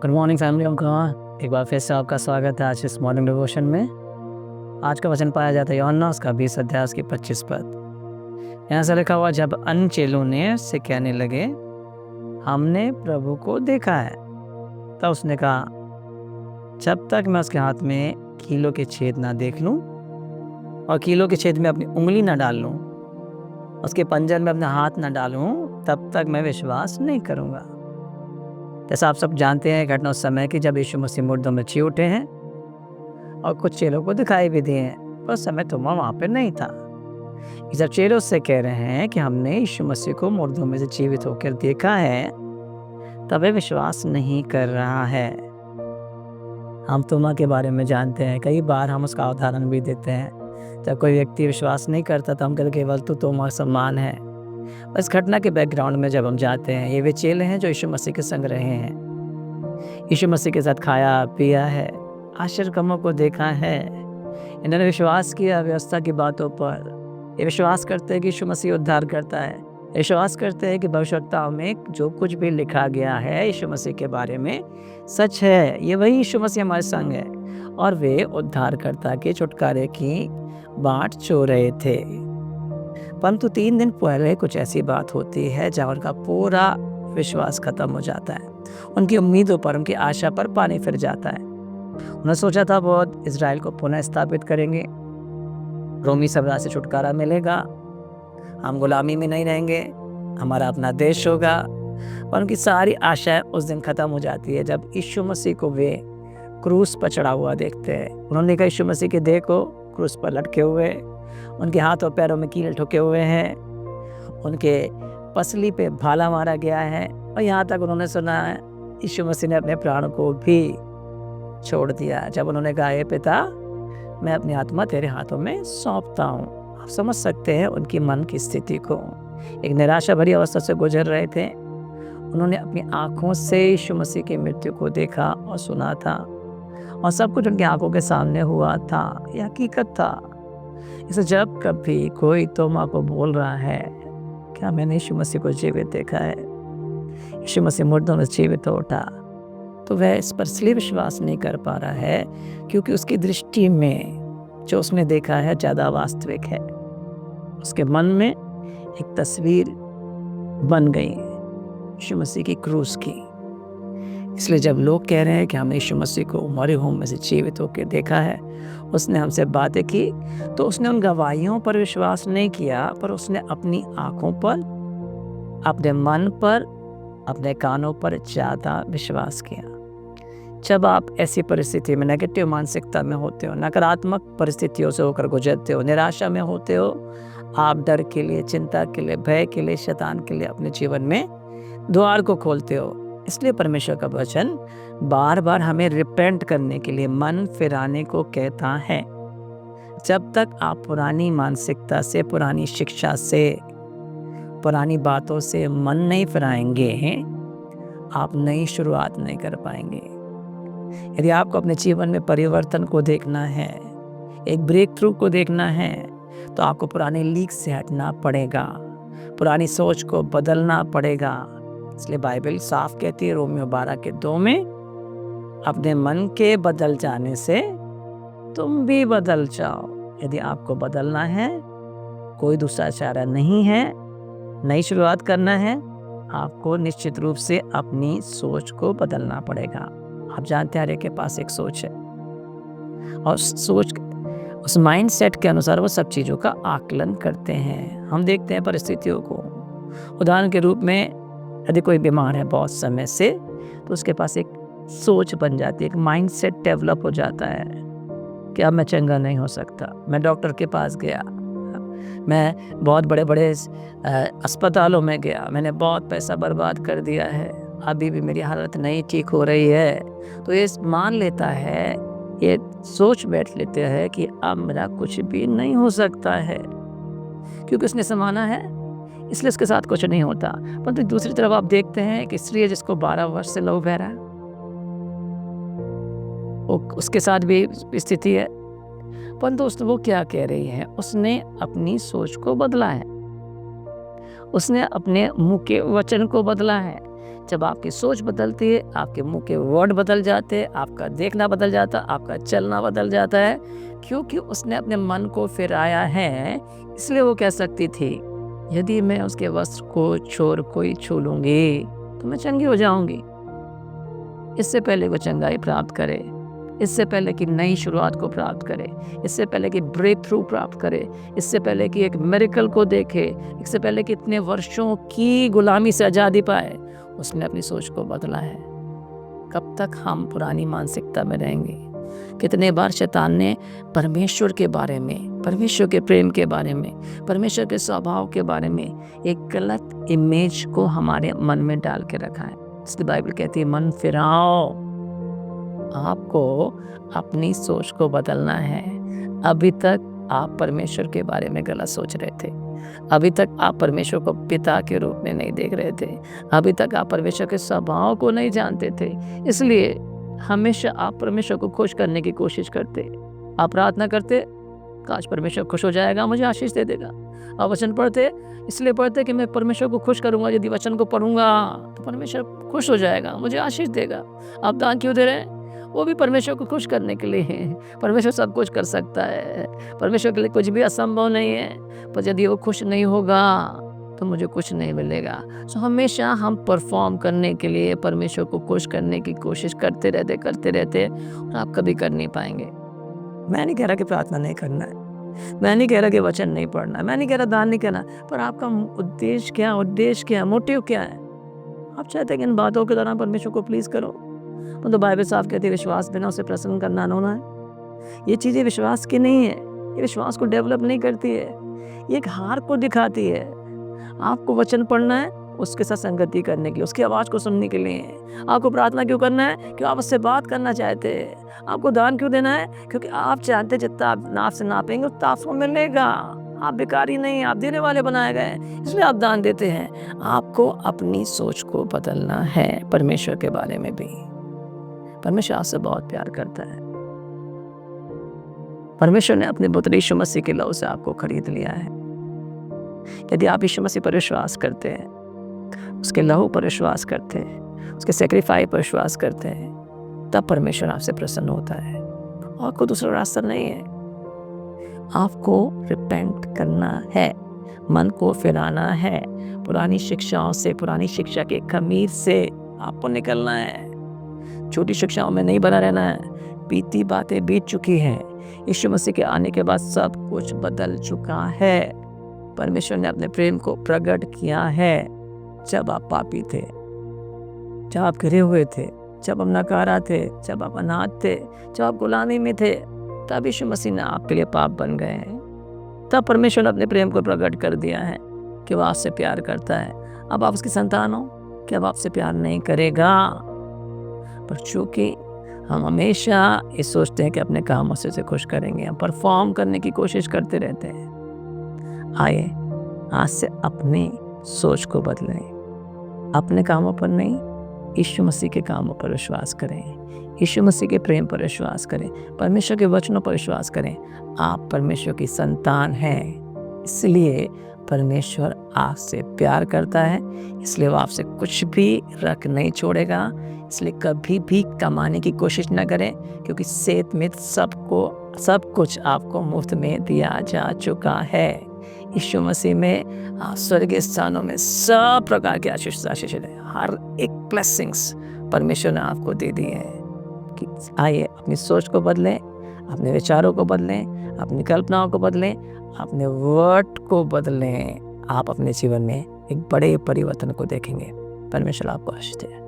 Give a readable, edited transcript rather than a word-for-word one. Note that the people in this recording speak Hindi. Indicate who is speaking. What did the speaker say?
Speaker 1: Good morning family of God. एक बार फिर से आपका स्वागत है आज इस मॉर्निंग डिवोशन में। आज का वचन पाया जाता है यूहन्ना उसका 20 अध्याय उसकी 25 पद। यहाँ से लिखा हुआ, जब अन्य चेलों ने उससे कहने लगे हमने प्रभु को देखा है, तब उसने कहा जब तक मैं उसके हाथ में कीलों के छेद ना देख लूं और कीलों के छेद में अपनी उंगली ना डाल लूं, उसके पंजर में अपना हाथ ना डालूं, तब तक मैं विश्वास नहीं करूंगा। जैसा आप सब जानते हैं, घटना उस समय की जब यीशु मसीह मुर्दों में जी उठे हैं और कुछ चेलों को दिखाई भी दिए हैं, पर उस समय थोमा वहाँ पे नहीं था। जब चेलों से कह रहे हैं कि हमने यीशु मसीह को मुर्दों में से जीवित होकर देखा है, तब वे विश्वास नहीं कर रहा है। हम थोमा के बारे में जानते हैं, कई बार हम उसका उदाहरण भी देते हैं। जब कोई व्यक्ति विश्वास नहीं करता तो हम कहते केवल तो थोमा सम्मान है। इस घटना के बैकग्राउंड में जब हम जाते हैं, ये वे चेले हैं जो यीशु मसीह के संग रहे हैं, यीशु मसीह के साथ खाया पिया है, आश्चर्य कामों को देखा है। इन्होंने विश्वास किया व्यवस्था की बातों पर। ये विश्वास करते हैं कि यीशु मसीह उद्धार करता है। विश्वास करते हैं कि भविष्यवक्ताओं में जो कुछ भी लिखा गया है यीशु मसीह के बारे में सच है। ये वही यीशु मसीह हमारे संग है और वे उद्धारकर्ता के छुटकारे की बाट चो रहे थे। परंतु 3 दिन पहले कुछ ऐसी बात होती है जहाँ उनका पूरा विश्वास खत्म हो जाता है। उनकी उम्मीदों पर, उनकी आशा पर पानी फिर जाता है। उन्होंने सोचा था बहुत इजराइल को पुनः स्थापित करेंगे, रोमी साम्राज्य से छुटकारा मिलेगा, हम गुलामी में नहीं रहेंगे, हमारा अपना देश होगा। और उनकी सारी आशाएं उस दिन खत्म हो जाती है जब यीशु मसीह को वे क्रूस पर चढ़ा हुआ देखते हैं। उन्होंने कहा यीशु मसीह के देह को क्रूस पर लटके हुए, उनके हाथ और पैरों में कील ठोके हुए हैं, उनके पसली पे भाला मारा गया है, और यहाँ तक उन्होंने सुना है यीशु मसीह ने अपने प्राण को भी छोड़ दिया जब उन्होंने कहा हे पिता, मैं अपनी आत्मा तेरे हाथों में सौंपता हूँ। आप समझ सकते हैं उनकी मन की स्थिति को। एक निराशा भरी अवस्था से गुजर रहे थे। उन्होंने अपनी आँखों से यीशु मसीह की मृत्यु को देखा और सुना था, और सब कुछ उनकी आंखों के सामने हुआ था। यह हकीकत था। इसे जब कभी कोई तोमा को बोल रहा है क्या मैंने यीशु मसीह को जीवित देखा है, यीशु मसीह मुर्दों में जीवित उठा, तो वह इस पर इसलिए विश्वास नहीं कर पा रहा है क्योंकि उसकी दृष्टि में जो उसने देखा है ज़्यादा वास्तविक है। उसके मन में एक तस्वीर बन गई यीशु मसीह की क्रूस की। इसलिए जब लोग कह रहे हैं कि हमने यीशु मसीह को मरे हुओं में से जीवित होकर देखा है, उसने हमसे बातें की, तो उसने उन गवाहियों पर विश्वास नहीं किया, पर उसने अपनी आंखों पर, अपने मन पर, अपने कानों पर ज़्यादा विश्वास किया। जब आप ऐसी परिस्थिति में, नेगेटिव मानसिकता में होते हो, नकारात्मक परिस्थितियों से होकर गुजरते हो, निराशा में होते हो, आप डर के लिए, चिंता के लिए, भय के लिए, शैतान के लिए अपने जीवन में द्वार को खोलते हो। इसलिए परमेश्वर का वचन बार बार हमें रिपेंट करने के लिए, मन फिराने को कहता है। जब तक आप पुरानी मानसिकता से, पुरानी शिक्षा से, पुरानी बातों से मन नहीं फिराएंगे, आप नई शुरुआत नहीं कर पाएंगे। यदि आपको अपने जीवन में परिवर्तन को देखना है, एक ब्रेक थ्रू को देखना है, तो आपको पुराने लीक से हटना पड़ेगा, पुरानी सोच को बदलना पड़ेगा। इसलिए बाइबल साफ कहती है रोमियो 12:2 में, अपने मन के बदल जाने से तुम भी बदल जाओ। यदि आपको बदलना है, कोई दूसरा चारा नहीं है, नई शुरुआत करना है, आपको निश्चित रूप से अपनी सोच को बदलना पड़ेगा। आप जानते हैं हर एक के पास एक सोच है, और सोच, उस माइंड सेट के अनुसार वो सब चीज़ों का आकलन करते हैं। हम देखते हैं परिस्थितियों को। उदाहरण के रूप में यदि कोई बीमार है बहुत समय से, तो उसके पास एक सोच बन जाती है, एक माइंड सेट डेवलप हो जाता है कि अब मैं चंगा नहीं हो सकता। मैं डॉक्टर के पास गया, मैं बहुत बड़े बड़े अस्पतालों में गया, मैंने बहुत पैसा बर्बाद कर दिया है, अभी भी मेरी हालत नहीं ठीक हो रही है। तो ये मान लेता है, ये सोच बैठ लेते हैं कि अब मेरा कुछ भी नहीं हो सकता है, क्योंकि उसने समाना है, इसलिए उसके साथ कुछ नहीं होता। परंतु दूसरी तरफ आप देखते हैं कि स्त्री है जिसको 12 वर्ष से लहू बह रहा है, उसके साथ भी स्थिति है। परंतु वो क्या कह रही है, उसने अपनी सोच को बदला है, उसने अपने मुंह के वचन को बदला है। जब आपकी सोच बदलती है, आपके मुंह के वर्ड बदल जाते हैं, आपका देखना बदल जाता है, आपका चलना बदल जाता है, क्योंकि उसने अपने मन को फिराया है। इसलिए वो कह सकती थी, यदि मैं उसके वस्त्र को छोड़ कोई छू लूँगी तो मैं चंगी हो जाऊँगी। इससे पहले वो चंगाई प्राप्त करे, इससे पहले कि नई शुरुआत को प्राप्त करे, इससे पहले कि ब्रेक थ्रू प्राप्त करे, इससे पहले कि एक मिरेकल को देखे, इससे पहले कि इतने वर्षों की गुलामी से आज़ादी पाए, उसने अपनी सोच को बदला है। कब तक हम पुरानी मानसिकता में रहेंगे? कितने बार शैतान ने परमेश्वर के बारे में, परमेश्वर के प्रेम के बारे में, परमेश्वर के स्वभाव के बारे में एक गलत इमेज को हमारे मन में डाल के रखा है। इसलिए बाइबल कहती है, मन फिराओ। आपको अपनी सोच को बदलना है। अभी तक आप परमेश्वर के बारे में गलत सोच रहे थे, अभी तक आप परमेश्वर को पिता के रूप में नहीं देख रहे थे, अभी तक आप परमेश्वर के स्वभाव को नहीं जानते थे। इसलिए हमेशा आप परमेश्वर को खुश करने की कोशिश करते, आप प्रार्थना करते, काश परमेश्वर खुश हो जाएगा, मुझे आशीष दे देगा। आप वचन पढ़ते, इसलिए पढ़ते कि मैं परमेश्वर को खुश करूंगा, यदि वचन को पढ़ूंगा तो परमेश्वर खुश हो जाएगा, मुझे आशीष देगा। आप दान क्यों दे रहे हैं? वो भी परमेश्वर को खुश करने के लिए है। परमेश्वर सब कुछ कर सकता है, परमेश्वर के लिए कुछ भी असंभव नहीं है, पर यदि वो खुश नहीं होगा तो मुझे कुछ नहीं मिलेगा। सो हमेशा हम परफॉर्म करने के लिए परमेश्वर को खुश करने की कोशिश करते रहते और आप कभी कर नहीं पाएंगे। मैं नहीं कह रहा कि प्रार्थना नहीं करना है, मैं नहीं कह रहा कि वचन नहीं पढ़ना है, मैं नहीं कह रहा दान नहीं करना, पर आपका उद्देश्य क्या, मोटिव क्या है? आप चाहते हैं कि इन बातों के दौरान परमेश्वर को प्लीज करो, तो बाइबल साफ कहती है, विश्वास बिना उसे प्रसन्न करना अनहोना है। ये चीज़ें विश्वास की नहीं है, ये विश्वास को डेवलप नहीं करती है, ये एक हार को दिखाती है। आपको वचन पढ़ना है उसके साथ संगति करने की, उसकी आवाज़ को सुनने के लिए। आपको प्रार्थना क्यों करना है? क्योंकि आप उससे बात करना चाहते हैं। आपको दान क्यों देना है? क्योंकि आप चाहते जितना आप नाप से नापेंगे उतना आपको मिलेगा। आप भिखारी नहीं, आप देने वाले बनाए गए, इसलिए आप दान देते हैं। आपको अपनी सोच को बदलना है परमेश्वर के बारे में भी। परमेश्वर आपसे बहुत प्यार करता है। परमेश्वर ने अपने पुत्र यीशु मसीह के लहू से आपको खरीद लिया है। यदि आप यीशु मसीह पर विश्वास करते हैं, उसके लहू पर विश्वास करते हैं, उसके सैक्रिफाइस पर विश्वास करते हैं, तब परमेश्वर आपसे प्रसन्न होता है। और कोई दूसरा रास्ता नहीं है। आपको रिपेंट करना है, मन को फिराना है, पुरानी शिक्षाओं से, पुरानी शिक्षा के खमीर से आपको निकलना है। छोटी शिक्षाओं में नहीं बना रहना है। बीती बातें बीत चुकी हैं। यीशु मसीह के आने के बाद सब कुछ बदल चुका है। परमेश्वर ने अपने प्रेम को प्रकट किया है। जब आप पापी थे, जब आप गिरे हुए थे, जब आप नकारा थे, जब आप अनाथ थे, जब आप गुलामी में थे, तब यीशु मसीह ने आपके लिए पाप बन गए हैं। तब परमेश्वर ने अपने प्रेम को प्रकट कर दिया है कि वह आपसे प्यार करता है। अब आप उसकी संतान हो कि अब आपसे प्यार नहीं करेगा। पर चूंकि हम हमेशा ये सोचते हैं कि अपने कामों से उसे खुश करेंगे, हम परफॉर्म करने की कोशिश करते रहते हैं। आइए आज से अपनी सोच को बदलें। अपने कामों पर नहीं, यीशु मसीह के कामों पर विश्वास करें, यीशु मसीह के प्रेम पर विश्वास करें, परमेश्वर के वचनों पर विश्वास करें। आप परमेश्वर की संतान हैं, इसलिए परमेश्वर आपसे प्यार करता है, इसलिए वो आपसे कुछ भी रख नहीं छोड़ेगा। इसलिए कभी भी कमाने की कोशिश न करें, क्योंकि सेत में सब कुछ आपको मुफ्त में दिया जा चुका है। यीशु मसीह में आप स्वर्गीय स्थानों में सब प्रकार के आशीष है। हर एक ब्लेसिंग्स परमेश्वर ने आपको दे दी है। कि आइए अपनी सोच को बदलें, अपने विचारों को बदलें, अपनी कल्पनाओं को बदलें, अपने वर्ड को बदलें। आप अपने जीवन में एक बड़े परिवर्तन को देखेंगे। परमेश्वर आपको आशीष दे।